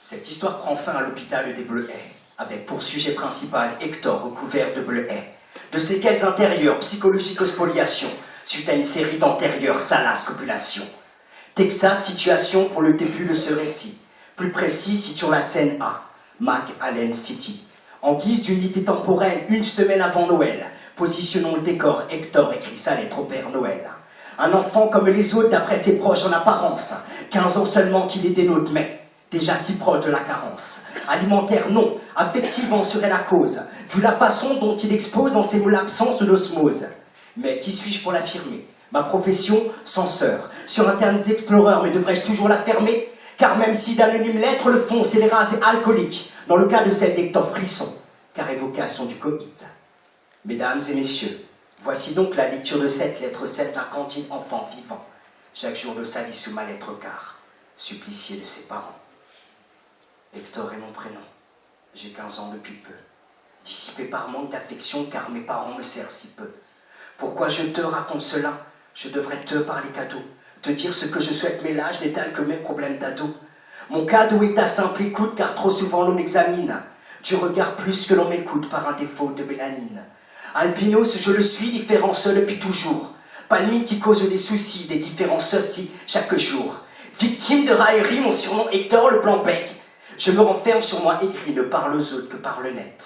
Cette histoire prend fin à l'hôpital des Bleuets, avec pour sujet principal Hector recouvert de bleuets, de séquelles intérieures, psychologiques aux spoliations, suite à une série d'antérieures salaces copulations. Texas, situation pour le début de ce récit, plus précis situons la scène A, McAllen City. En guise d'unité temporelle, une semaine avant Noël, positionnons le décor, Hector écrit sa lettre au Père Noël. Un enfant comme les autres d'après ses proches en apparence, 15 ans seulement qu'il est des nôtres, mais déjà si proche de la carence. Alimentaire non, affective en serait la cause, vu la façon dont il expose dans ses mots l'absence d'osmose. Mais qui suis-je pour l'affirmer? Ma profession, censeur. Sur Internet Explorer, mais devrais-je toujours la fermer? Car même si d'anonymes lettres le font scélérates et alcooliques, dans le cas de celle d'Hector Frisson, car évocation du coït. Mesdames et messieurs, voici donc la lecture de cette lettre, celle d'un candide enfant vivant, chaque jour de sa vie sous ma lettre car, supplicié de ses parents. Hector est mon prénom, j'ai 15 ans depuis peu, dissipé par manque d'affection car mes parents me serrent si peu. Pourquoi je te raconte cela? Je devrais te parler cadeau, te dire ce que je souhaite, mais là je n'étale que mes problèmes d'ado. Mon cadeau est à simple écoute car trop souvent l'on m'examine, du regard plus que l'on m'écoute par un défaut de mélanine. Albinos, je le suis, différent seul depuis toujours. Palmine qui cause des soucis, des différences aussi chaque jour. Victime de raillerie, mon surnom Hector le plan bec. Je me renferme sur moi aigri, ne parle aux autres que par le net.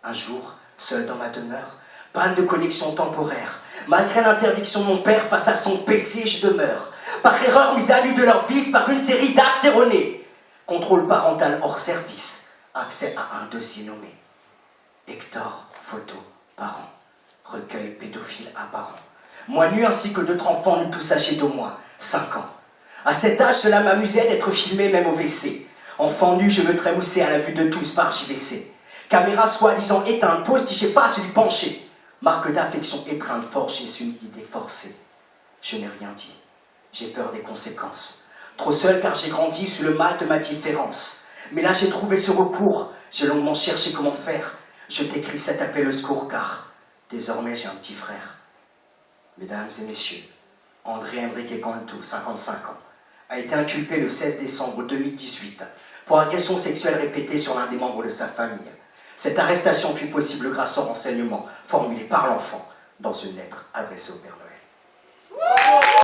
Un jour, seul dans ma demeure, panne de connexion temporaire. Malgré l'interdiction de mon père face à son PC, je demeure. Par erreur mise à nu de leur vice par une série d'actes erronés. Contrôle parental hors service. Accès à un dossier nommé Hector, photo, parents. Recueil pédophile apparent. Moi nu ainsi que d'autres enfants, nous tous âgés d'au moins 5 ans. À cet âge, cela m'amusait d'être filmé même au WC. Enfant nu, je me trémoussais à la vue de tous par JVC. Caméra soi-disant éteinte, postiché face du penché. Marque d'affection étreinte, forgée sur une idée forcée. Je n'ai rien dit. J'ai peur des conséquences. Trop seul car j'ai grandi sous le mal de ma différence. Mais là j'ai trouvé ce recours. J'ai longuement cherché comment faire. Je t'écris cet appel au secours car désormais j'ai un petit frère. Mesdames et messieurs, André Enrique Cantu, 55 ans, a été inculpé le 16 décembre 2018 pour agression sexuelle répétée sur l'un des membres de sa famille. Cette arrestation fut possible grâce aux renseignements formulés par l'enfant dans une lettre adressée au Père Noël.